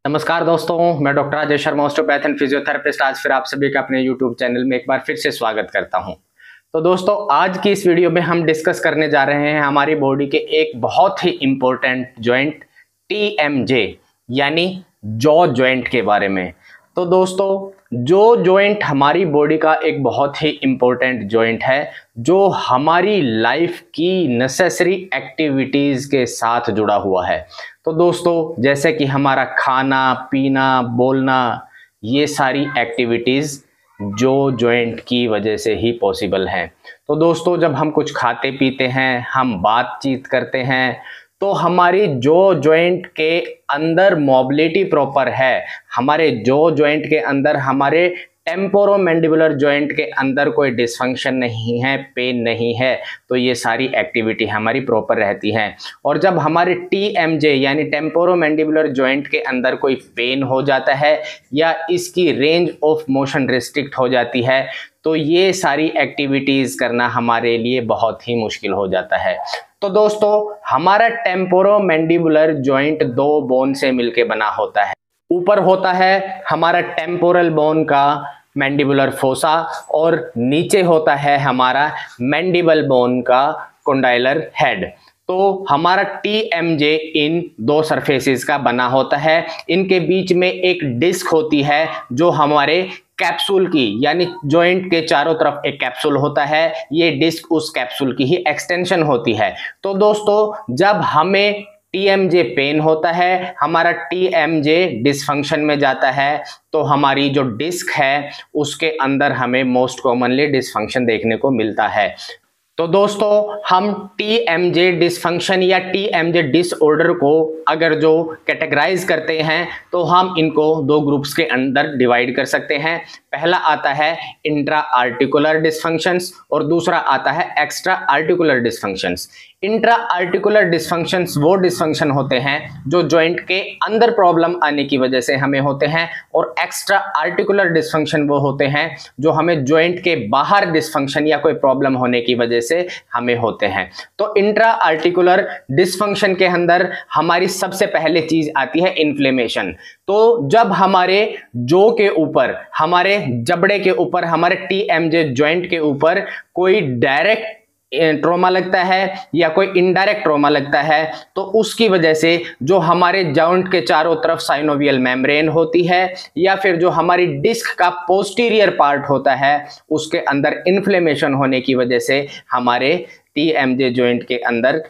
नमस्कार दोस्तों, मैं doctor Ajay Sharma, osteopath and physiotherapist. आज फिर आप सभी का अपने यूट्यूब चैनल में एक बार फिर से स्वागत करता हूं। तो दोस्तों, आज की इस वीडियो में हम डिस्कस करने जा रहे हैं हमारी बॉडी के एक बहुत ही इंपॉर्टेंट जॉइंट TMJ यानी जॉ जॉइंट के बारे में। तो दोस्तों, जो जॉइंट हमारी बॉडी का एक बहुत ही इंपॉर्टेंट जॉइंट है, जो हमारी लाइफ की नेसेसरी एक्टिविटीज़ के साथ जुड़ा हुआ है। तो दोस्तों, जैसे कि हमारा खाना पीना बोलना, ये सारी एक्टिविटीज़ जो जॉइंट की वजह से ही पॉसिबल हैं। तो दोस्तों, जब हम कुछ खाते पीते हैं, हम बातचीत करते हैं, तो हमारी जो जॉइंट के अंदर मोबिलिटी प्रॉपर है, हमारे जो जॉइंट के अंदर, हमारे टेम्पोरोमैंडिबुलर जॉइंट के अंदर कोई डिसफंक्शन नहीं है, पेन नहीं है, तो ये सारी एक्टिविटी हमारी प्रॉपर रहती है। और जब हमारे TMJ यानी टेम्पोरोमैंडिबुलर जॉइंट के अंदर कोई पेन हो जाता है या इसकी रेंज ऑफ मोशन रिस्ट्रिक्ट हो जाती है, तो ये सारी एक्टिविटीज़ करना हमारे लिए बहुत ही मुश्किल हो जाता है। तो दोस्तों, हमारा टेम्पोरोमैंडिबुलर जॉइंट दो बोन से मिलके बना होता है। ऊपर होता है हमारा टेम्पोरल बोन का मैंडिबुलर फोसा और नीचे होता है हमारा मैंडिबल बोन का कोंडाइलर हेड। तो हमारा TMJ इन दो सरफेसेस का बना होता है। इनके बीच में एक डिस्क होती है जो हमारे कैप्सूल की, यानी जॉइंट के चारों तरफ एक कैप्सूल होता है, ये डिस्क उस कैप्सूल की ही एक्सटेंशन होती है। तो दोस्तों, जब हमें TMJ पेन होता है, हमारा TMJ डिसफंक्शन में जाता है, तो हमारी जो डिस्क है उसके अंदर हमें मोस्ट कॉमनली डिसफंक्शन देखने को मिलता है। तो दोस्तों, हम TMJ डिसफंक्शन या TMJ डिसऑर्डर को अगर जो कैटेगराइज करते हैं, तो हम इनको दो ग्रुप्स के अंदर डिवाइड कर सकते हैं। पहला आता है इंट्रा आर्टिकुलर डिसफंक्शंस और दूसरा आता है extra articular dysfunctions. Intra articular dysfunctions वो डिसफंक्शन होते हैं जो जॉइंट के अंदर प्रॉब्लम आने की वजह से हमें होते हैं, और एक्स्ट्रा आर्टिकुलर डिसफंक्शन वो होते हैं जो हमें जॉइंट के बाहर डिसफंक्शन या कोई प्रॉब्लम होने की वजह से हमें होते हैं। तो इंट्रा आर्टिकुलर डिसफंक्शन के अंदर हमारी सबसे पहले चीज आती है इन्फ्लेमेशन। तो जब हमारे जो के ऊपर, हमारे जबड़े के ऊपर, हमारे TMJ जॉइंट के ऊपर कोई डायरेक्ट ट्रॉमा लगता है या कोई इनडायरेक्ट ट्रॉमा लगता है, तो उसकी वजह से जो हमारे जॉइंट के चारों तरफ साइनोवियल मेम्ब्रेन होती है या फिर जो हमारी डिस्क का पोस्टीरियर पार्ट होता है, उसके अंदर इन्फ्लेमेशन होने की वजह से हमारे TMJ जॉइंट के अंदर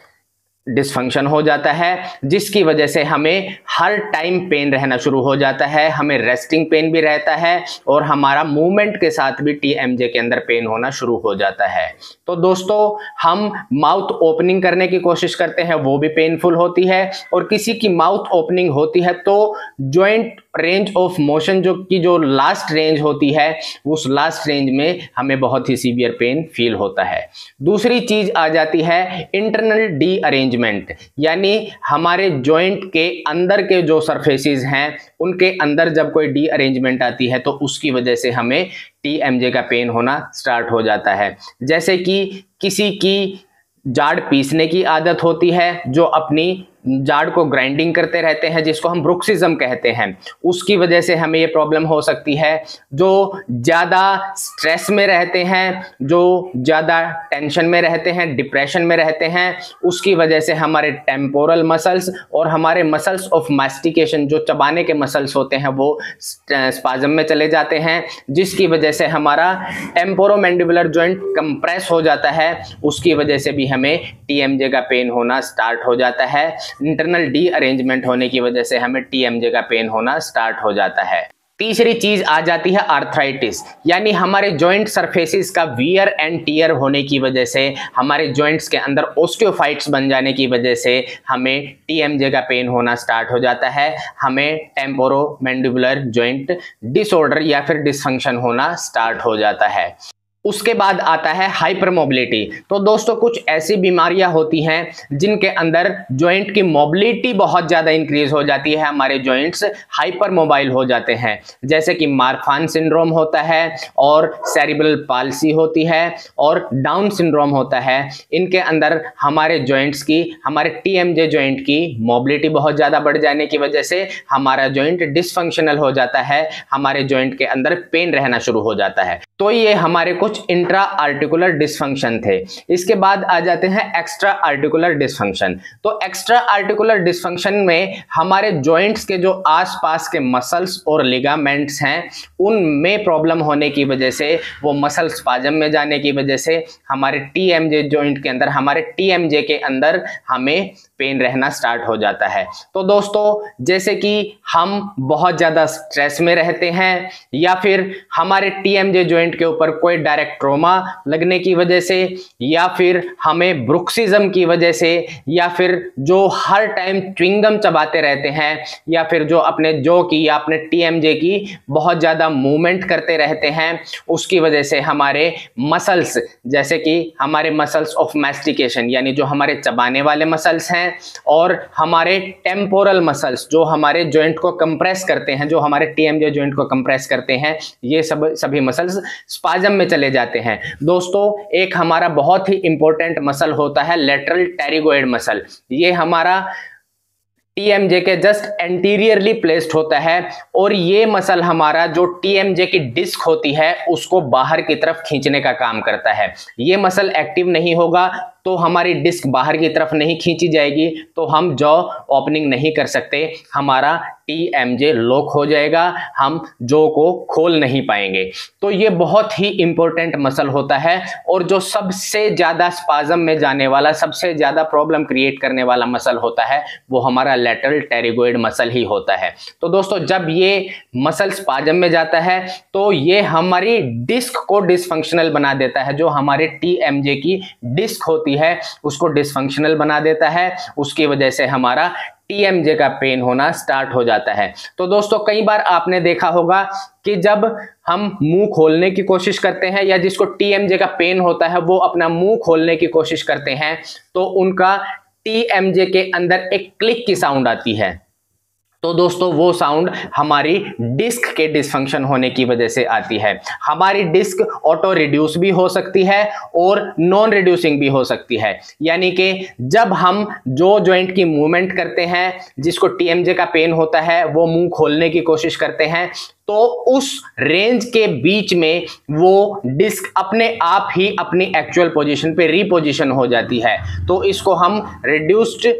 डिसफंक्शन हो जाता है, जिसकी वजह से हमें हर टाइम पेन रहना शुरू हो जाता है। हमें रेस्टिंग पेन भी रहता है और हमारा मूवमेंट के साथ भी TMJ के अंदर पेन होना शुरू हो जाता है। तो दोस्तों, हम माउथ ओपनिंग करने की कोशिश करते हैं, वो भी पेनफुल होती है, और किसी की माउथ ओपनिंग होती है तो जॉइंट रेंज ऑफ मोशन जो लास्ट रेंज होती है, उस लास्ट रेंज में हमें बहुत ही सीवियर पेन फील होता है। दूसरी चीज आ जाती है इंटरनल रीअरेंजमेंट, यानी हमारे जॉइंट के अंदर के जो सरफेसेस हैं उनके अंदर जब कोई रीअरेंजमेंट आती है, तो उसकी वजह से हमें TMJ का पेन होना स्टार्ट हो जाता है। जैसे कि किसी की जाड़ पीसने की आदत होती है, जो अपनी जाड़ को ग्राइंडिंग करते रहते हैं, जिसको हम ब्रुक्सिज्म कहते हैं, उसकी वजह से हमें ये प्रॉब्लम हो सकती है। जो ज़्यादा स्ट्रेस में रहते हैं, जो ज़्यादा टेंशन में रहते हैं, डिप्रेशन में रहते हैं, उसकी वजह से हमारे टेम्पोरल मसल्स और हमारे मसल्स ऑफ मास्टिकेशन, जो चबाने के मसल्स होते हैं, वो स्पाज्म में चले जाते हैं, जिसकी वजह से हमारा टेम्पोरोमैंडिबुलर जॉइंट कंप्रेस हो जाता है। उसकी वजह से भी हमें TMJ का पेन होना स्टार्ट हो जाता है। इंटरनल रीअरेंजमेंट होने की वजह से हमें TMJ का पेन होना स्टार्ट हो जाता है। तीसरी चीज आ जाती है आर्थराइटिस, यानी हमारे जॉइंट सरफेसेस का वियर एंड टियर होने की वजह से, हमारे जॉइंट्स के अंदर ओस्टियोफाइट्स बन जाने की वजह से हमें TMJ का पेन होना स्टार्ट हो जाता है। हमें टेम्पोरोमैंडिबुलर जॉइंट डिसऑर्डर या फिर डिसफंक्शन होना स्टार्ट हो जाता है। उसके बाद आता है हाइपर मोबिलिटी। तो दोस्तों कुछ ऐसी बीमारियां होती हैं जिनके अंदर जॉइंट की मोबिलिटी बहुत ज़्यादा इंक्रीज हो जाती है, हमारे जॉइंट्स हाइपर मोबाइल हो जाते हैं, जैसे कि मार्फान सिंड्रोम होता है और सेरिब्रल पाल्सी होती है और डाउन सिंड्रोम होता है। इनके अंदर हमारे जॉइंट्स की, हमारे टीएमजे जॉइंट की मोबिलिटी बहुत ज़्यादा बढ़ जाने की वजह से हमारा जॉइंट डिसफंक्शनल हो जाता है, हमारे जॉइंट के अंदर पेन रहना शुरू हो जाता है। तो ये हमारे कुछ इंट्रा आर्टिकुलर डिसफंक्शन थे। इसके बाद आ जाते हैं एक्स्ट्रा आर्टिकुलर डिसफंक्शन। तो एक्स्ट्रा आर्टिकुलर डिसफंक्शन में हमारे जॉइंट्स के जो आसपास के मसल्स और लिगामेंट्स हैं उनमें प्रॉब्लम होने की वजह से, वो मसल स्पाजम में जाने की वजह से हमारे टीएमजे जॉइंट के अंदर, हमारे टीएमजे के अंदर हमें पेन रहना स्टार्ट हो जाता है। तो दोस्तों जैसे कि हम बहुत ज़्यादा स्ट्रेस में रहते हैं या फिर हमारे टीएमजे जॉइंट के ऊपर कोई डायरेक्ट ट्रॉमा लगने की वजह से, या फिर हमें ब्रुक्सिज्म की वजह से, या फिर जो हर टाइम च्युइंगम चबाते रहते हैं, या फिर जो अपने जॉ की या अपने टीएमजे की बहुत ज़्यादा मूवमेंट करते रहते हैं, उसकी वजह से हमारे मसल्स, जैसे कि हमारे मसल्स ऑफ मैस्टिकेशन यानी जो हमारे चबाने वाले मसल्स हैं, और हमारे टेम्पोरल मसल्स जो हमारे जॉइंट को कंप्रेस करते हैं, जो हमारे टीएमजे जॉइंट को कंप्रेस करते हैं, ये सभी मसल्स स्पाजम में चले जाते हैं। दोस्तों एक हमारा बहुत ही इंपॉर्टेंट मसल होता है लैटरल टेरिगोइड मसल। ये हमारा टीएमजे के जस्ट एंटीरियरली प्लेस्ड होता है और ये मसल हमारा जो टीएमजे की डिस्क होती है उसको बाहर की तरफ खींचने का काम करता है। ये मसल एक्टिव नहीं होगा तो हमारी डिस्क बाहर की तरफ नहीं खींची जाएगी, तो हम जॉ ओपनिंग नहीं कर सकते, हमारा टीएमजे लॉक हो जाएगा, हम जॉ को खोल नहीं पाएंगे। तो ये बहुत ही इंपॉर्टेंट मसल होता है और जो सबसे ज्यादा स्पाजम में जाने वाला, सबसे ज्यादा प्रॉब्लम क्रिएट करने वाला मसल होता है वो हमारा लैटरल टेरिगोइड मसल ही होता है। तो दोस्तों जब ये मसल स्पाजम में जाता है तो ये हमारी डिस्क को डिसफंक्शनल बना देता है, जो हमारे टीएमजे की डिस्क होती है उसको डिसफंक्शनल बना देता है, उसकी वजह से हमारा टीएमजे का पेन होना स्टार्ट हो जाता है। तो दोस्तों कई बार आपने देखा होगा कि जब हम मुंह खोलने की कोशिश करते हैं या जिसको टीएमजे का पेन होता है वो अपना मुंह खोलने की कोशिश करते हैं तो उनका टीएमजे के अंदर एक क्लिक की साउंड आती है। तो दोस्तों वो साउंड हमारी डिस्क के डिसफंक्शन होने की वजह से आती है। हमारी डिस्क ऑटो रिड्यूस भी हो सकती है और नॉन रिड्यूसिंग भी हो सकती है, यानी कि जब हम जो जॉइंट की मूवमेंट करते हैं, जिसको टीएमजे का पेन होता है, वो मुंह खोलने की कोशिश करते हैं तो उस रेंज के बीच में वो डिस्क अपने आप ही अपनी एक्चुअल पोजीशन पे रीपोजिशन हो जाती है, तो इसको हम रिड्यूस्ड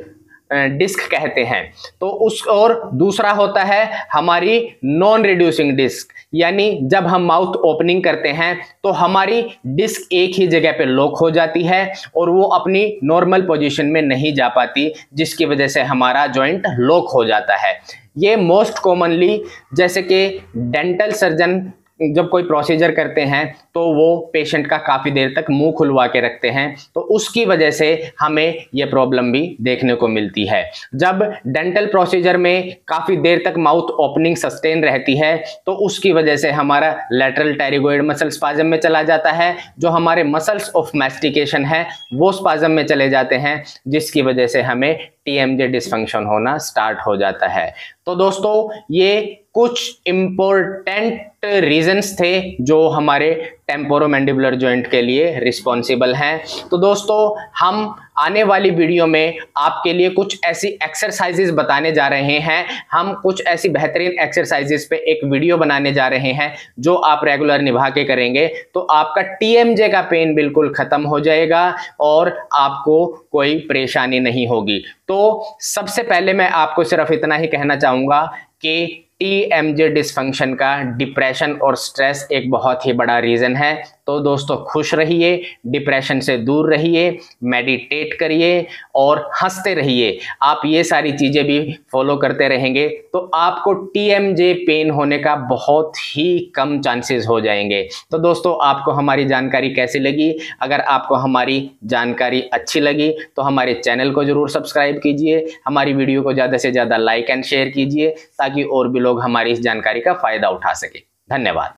डिस्क कहते हैं। तो उस और दूसरा होता है हमारी नॉन रिड्यूसिंग डिस्क, यानी जब हम माउथ ओपनिंग करते हैं तो हमारी डिस्क एक ही जगह पे लॉक हो जाती है और वो अपनी नॉर्मल पोजीशन में नहीं जा पाती, जिसकी वजह से हमारा जॉइंट लॉक हो जाता है। ये मोस्ट कॉमनली जैसे कि डेंटल सर्जन जब कोई प्रोसीजर करते हैं तो वो पेशेंट का काफ़ी देर तक मुंह खुलवा के रखते हैं, तो उसकी वजह से हमें ये प्रॉब्लम भी देखने को मिलती है। जब डेंटल प्रोसीजर में काफ़ी देर तक माउथ ओपनिंग सस्टेन रहती है तो उसकी वजह से हमारा लैटरल टेरिगोइड मसल स्पाजम में चला जाता है, जो हमारे मसल्स ऑफ मैस्टिकेशन है वो स्पाजम में चले जाते हैं, जिसकी वजह से हमें टीएमजे डिसफंक्शन होना स्टार्ट हो जाता है। तो दोस्तों ये कुछ इंपॉर्टेंट रीजंस थे जो हमारे टेम्पोरोमैंडिबुलर जॉइंट के लिए रिस्पॉन्सिबल हैं। तो दोस्तों हम आने वाली वीडियो में आपके लिए कुछ ऐसी एक्सरसाइजेस बताने जा रहे हैं, हम कुछ ऐसी बेहतरीन एक्सरसाइजेस पे एक वीडियो बनाने जा रहे हैं जो आप रेगुलर निभा के करेंगे तो आपका टीएमजे का पेन बिल्कुल खत्म हो जाएगा और आपको कोई परेशानी नहीं होगी। तो सबसे पहले मैं आपको सिर्फ इतना ही कहना चाहूँगा कि टीएमजे डिसफंक्शन का डिप्रेशन और स्ट्रेस एक बहुत ही बड़ा रीज़न है। तो दोस्तों खुश रहिए, डिप्रेशन से दूर रहिए, मेडिटेट करिए और हंसते रहिए। आप ये सारी चीज़ें भी फॉलो करते रहेंगे तो आपको टीएमजे पेन होने का बहुत ही कम चांसेस हो जाएंगे। तो दोस्तों आपको हमारी जानकारी कैसी लगी? अगर आपको हमारी जानकारी अच्छी लगी तो हमारे चैनल को ज़रूर सब्सक्राइब कीजिए, हमारी वीडियो को ज़्यादा से ज़्यादा लाइक एंड शेयर कीजिए ताकि और भी लोग हमारी इस जानकारी का फ़ायदा उठा सकें। धन्यवाद।